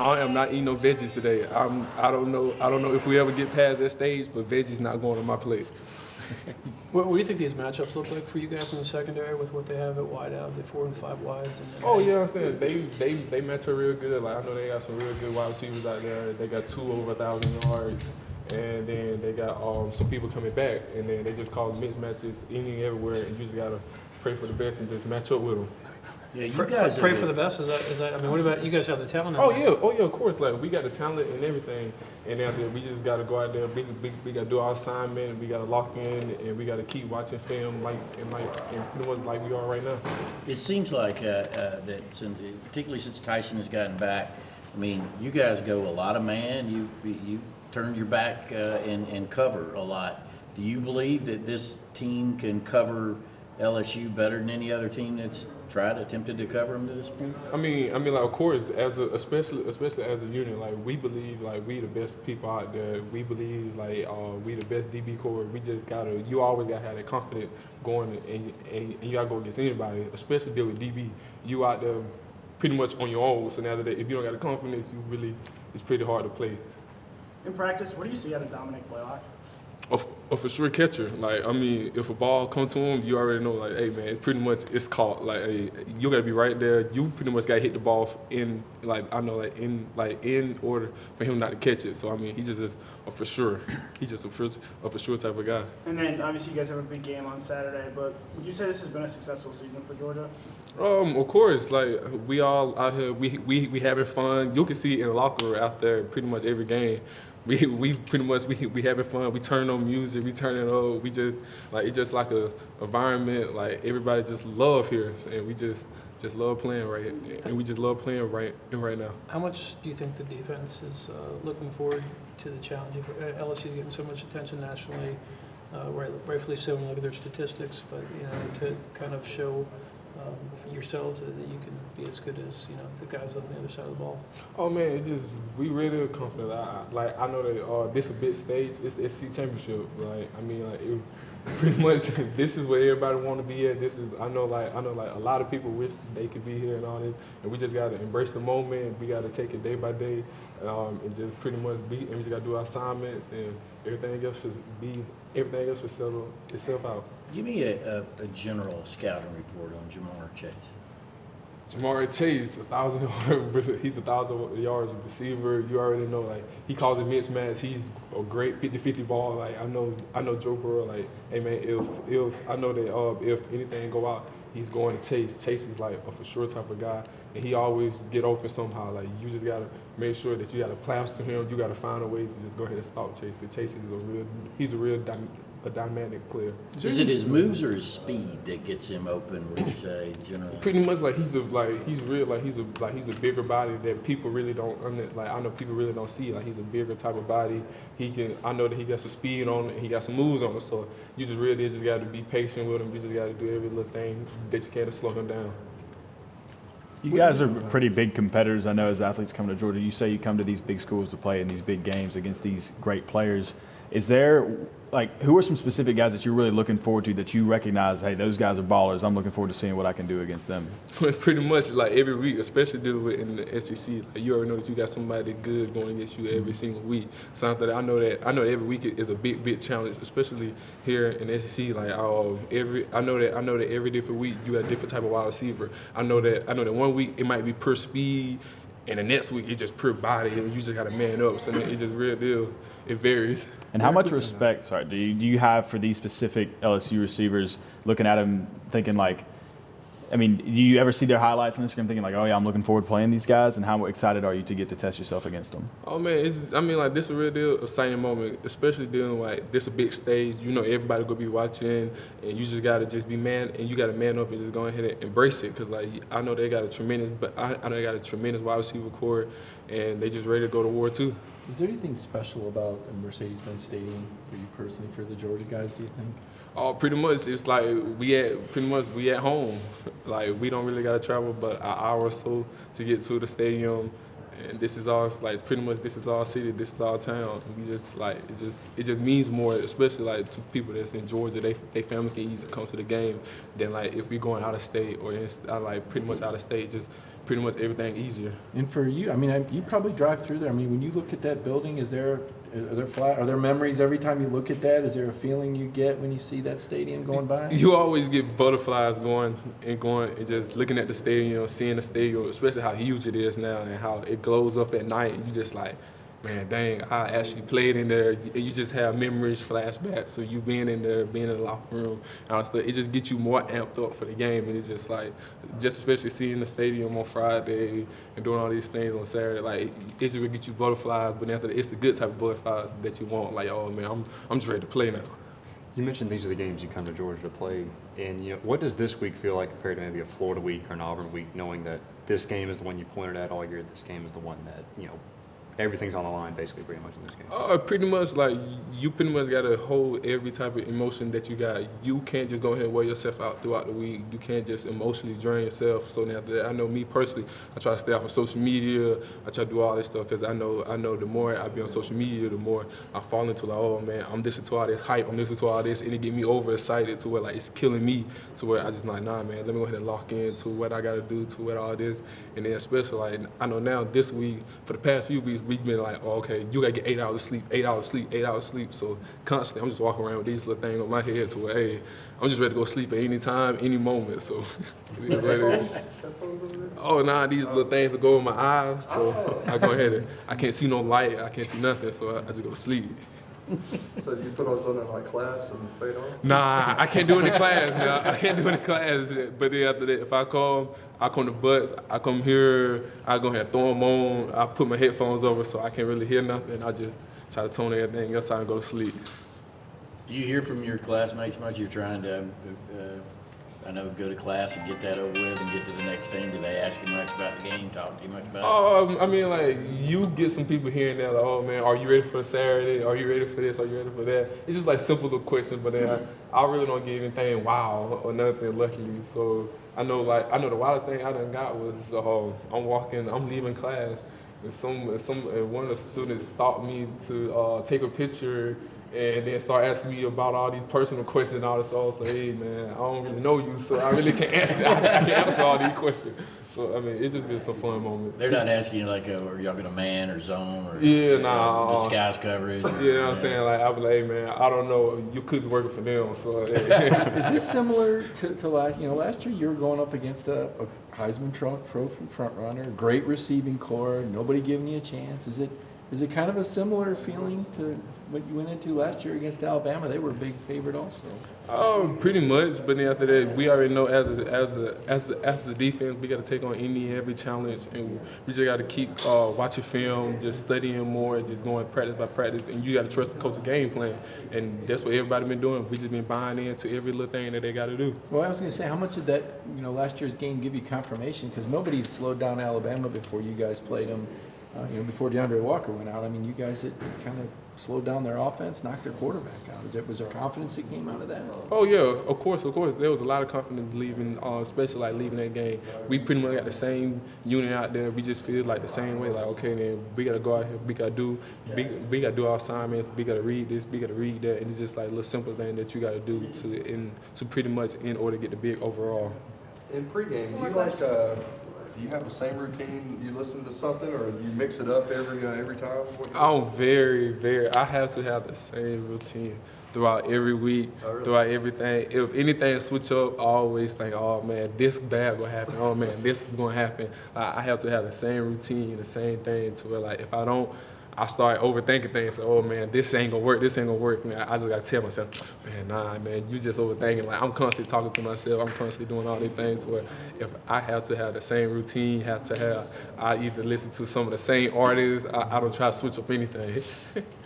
I am not eating no veggies today. I don't know if we ever get past that stage, but veggies not going on my plate. What do you think these matchups look like for you guys in the secondary with what they have at wide out, the 4 and 5 wides? And Oh yeah, I'm saying they match up real good. Like I know they got some real good wide receivers out there. They got 2 over 1,000 yards, and then they got some people coming back, and then they just cause mismatches any and everywhere, and you just gotta pray for the best and just match up with them. Yeah, you guys pray for the best. Is that? I mean, what about you guys? Have the talent? Oh yeah, of course. Like we got the talent and everything, and after we just gotta go out there. We gotta do our assignment. We gotta lock in, and we gotta keep watching film, and pretty much like we are right now. It seems like that, particularly since Tyson has gotten back. I mean, you guys go a lot of man. You turn your back and cover a lot. Do you believe that this team can cover LSU better than any other team that's attempted to cover them to this point? I mean, like of course, especially as a unit, like we believe like we the best people out there. We believe like we the best DB core. We just you always gotta have that confidence going, and you gotta go against anybody, especially deal with DB. You out there pretty much on your own. So now that if you don't got the confidence, it's pretty hard to play. In practice, what do you see out of Dominic Blaylock? A for sure catcher. Like I mean, if a ball comes to him, you already know. Like, hey man, pretty much it's caught. Like, hey, you gotta be right there. You pretty much gotta hit the ball in in order for him not to catch it. So I mean, he just is a for sure. He's just a for sure type of guy. And then obviously you guys have a big game on Saturday. But would you say this has been a successful season for Georgia? Of course. Like we all out here, we having fun. You can see it in the locker room out there pretty much every game. We pretty much we having fun. We turn on music. We turn it up. We just like it's just like a environment. Like everybody just love here, and we just love playing right. And we just love playing right now. How much do you think the defense is looking forward to the challenge? LSU is getting so much attention nationally, rightfully so. When you look at their statistics, but to kind of show for yourselves that you can be as good as the guys on the other side of the ball. Oh man, we really confident. I know that this a big stage. It's the SEC championship. Like I mean, pretty much this is where everybody want to be at. I know a lot of people wish they could be here and all this, and we just gotta embrace the moment. We gotta take it day by day, and just pretty much be. And we just gotta do our assignments, and everything else should settle itself out. Give me a general scouting report on Jamar Chase. Jamar Chase, 1,000 yards. He's 1,000 yards receiver. You already know, like he calls it mismatch. He's a great 50-50 ball. Like I know Joe Burrow. Like, hey man, if I know that if anything go out, he's going to Chase. Chase is like a for sure type of guy, and he always get open somehow. Like you just gotta make sure that you gotta plaster him. You gotta find a way to just go ahead and stop Chase. Because Chase is a real dynamic player. Is it his moves or his speed that gets him open? Would you say generally? Pretty much he's a bigger body that people really don't. I know people really don't see. Like he's a bigger type of body. I know that he got some speed on it. And he got some moves on it. So you just really just got to be patient with him. You just got to do every little thing that you can to slow him down. You guys are pretty big competitors. I know as athletes coming to Georgia, you say you come to these big schools to play in these big games against these great players. Is there, who are some specific guys that you're really looking forward to that you recognize, hey, those guys are ballers. I'm looking forward to seeing what I can do against them? Pretty much every week, especially dealing with in the SEC. You already know that you got somebody good going against you every single week. So I know that every week is a big challenge, especially here in the SEC. I know that every different week you got a different type of wide receiver. I know that one week it might be per speed, and the next week it's just per body, and you just got to man up. So it's just real deal. It varies. And how much respect, do you have for these specific LSU receivers, looking at them thinking do you ever see their highlights on Instagram thinking oh yeah, I'm looking forward to playing these guys, and how excited are you to get to test yourself against them? Oh man, this is a real deal exciting moment, especially dealing this a big stage. Everybody gonna be watching, and you just gotta just be man, and you gotta man up and just go ahead and embrace it, because I know they got a tremendous wide receiver core, and they just ready to go to war too. Is there anything special about a Mercedes-Benz Stadium for you personally, for the Georgia guys, do you think? Oh, pretty much. It's we at home. We don't really got to travel but an hour or so to get to the stadium. and this is all like pretty much this is all city, this is all town. We just like it just means more, especially like to people that's in Georgia. They family can easily come to the game than like if we going out of state or like pretty much out of state. Just pretty much everything easier. And for you, I mean, you probably drive through there. I mean, when you look at that building, are there memories every time you look at that? Is there a feeling you get when you see that stadium going by? You always get butterflies going and just looking at the stadium, seeing the stadium, especially how huge it is now and how it glows up at night. You just like, man, dang, I actually played in there. You just have memories, flashbacks. So you being in there, being in the locker room, and all that stuff, it just gets you more amped up for the game. And it's just like, just especially seeing the stadium on Friday and doing all these things on Saturday, like it just will get you butterflies. But after it's the good type of butterflies that you want. Like, oh man, I'm just ready to play now. You mentioned these are the games you come to Georgia to play, and what does this week feel like compared to maybe a Florida week or an Auburn week, knowing that this game is the one you pointed at all year, this game is the one that everything's on the line basically pretty much in this game? Pretty much like you pretty much got to hold every type of emotion that you got. You can't just go ahead and wear yourself out throughout the week. You can't just emotionally drain yourself. So now after that, I know me personally, I try to stay off of social media. I try to do all this stuff because I know the more I be on social media, the more I fall into like, oh man, I'm listening to all this hype, I'm listening to all this, and it get me overexcited to where like it's killing me to where I just like, nah man, let me go ahead and lock in to what I got to do to what all this. And then especially like I know now this week, for the past few weeks, we've been like, oh, okay, you gotta get 8 hours of sleep, 8 hours of sleep, 8 hours of sleep. So constantly, I'm just walking around with these little things on my head to where, hey, I'm just ready to go sleep at any time, any moment. So it is what it is. Oh, nah, these little things will go in my eyes. So I go ahead and I can't see no light, I can't see nothing. So I just go to sleep. So do you put those on in like class and fade on? Nah, I can't do it in class now. I can't do it in class. But then after that, if I come to butts, I come here, I go ahead and throw them on, I put my headphones over so I can't really hear nothing. I just try to tone everything else out and go to sleep. Do you hear from your classmates much? You're trying to, go to class and get that over with and get to the next thing. Do they ask you much about the game, talk to you much about it? I mean, like, you get some people here and there, like, oh, man, are you ready for Saturday? Are you ready for this? Are you ready for that? It's just, like, simple little questions, but then I really don't get anything wow or nothing, luckily. So I know the wildest thing I done got was I'm leaving class, and one of the students stopped me to take a picture and then start asking me about all these personal questions and all this stuff. I was like, hey man, I don't really know you, so I really can't answer. I can't answer all these questions. So I mean, it's just been some fun moments. They're not asking you like, are y'all gonna man or zone or disguise coverage? You know what I'm saying? Like I'll be like, hey man, I don't know. You could be working for them, so. Is this similar to last? Last year you were going up against a Heisman Trophy front runner, great receiving core, nobody giving you a chance. Is it kind of a similar feeling to what you went into last year against Alabama? They were a big favorite also. Pretty much, but then after that, we already know as a defense, we got to take on any and every challenge, and we just got to keep watching film, just studying more, just going practice by practice, and you got to trust the coach's game plan, and that's what everybody been doing. We just been buying into every little thing that they got to do. Well, I was going to say, how much did that last year's game give you confirmation? Because nobody had slowed down Alabama before you guys played them. Before DeAndre Walker went out, I mean, you guys had kind of slowed down their offense, knocked their quarterback out. Was there confidence that came out of that? Oh, yeah, of course. There was a lot of confidence leaving, especially like leaving that game. We pretty much got the same unit out there. We just feel like the same way, like, okay, then we got to go out here, we got to do our assignments, we got to read this, we got to read that, and it's just like a little simple thing that you got to do to pretty much in order to get the big overall. In pregame, do you have the same routine? You listen to something, or you mix it up every time? I have to have the same routine throughout every week, throughout everything. If anything switch up, I always think, oh man, this bad gonna happen. Oh man, this is gonna happen. I have to have the same routine, the same thing to where like if I don't, I start overthinking things. Like, oh man, this ain't gonna work. This ain't gonna work. Man, I just gotta tell myself, man, nah, man, you just overthinking. Like I'm constantly talking to myself. I'm constantly doing all these things. Where if I have to have the same routine, I either listen to some of the same artists. I don't try to switch up anything.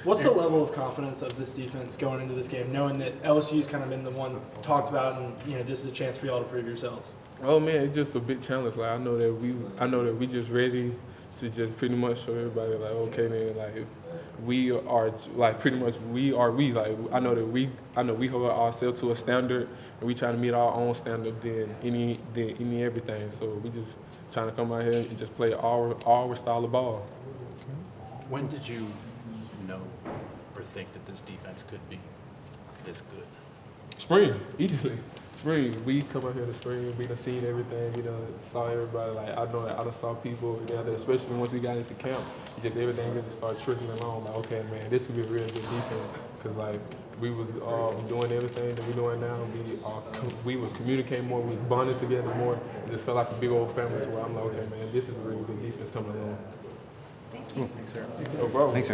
What's the level of confidence of this defense going into this game, knowing that LSU's kind of been the one talked about, and this is a chance for y'all to prove yourselves? Oh man, it's just a big challenge. Like I know that we just ready to just pretty much show everybody like, okay, man, like we are like pretty much we like I know we hold ourselves to a standard and we try to meet our own standard than any everything. So we just trying to come out here and just play our style of ball. When did you know or think that this defense could be this good? Spring, easily. Spring, we come out here in the spring, we done seen everything, we done saw everybody, like I done saw people, especially once we got into camp, it's just everything just started trickling along, like okay man, this could be a real good defense, because like we was doing everything that we doing now, we was communicating more, we was bonding together more, it just felt like a big old family to where I'm like, okay man, this is a really good defense coming along. Thank you. No problem. Thanks, sir.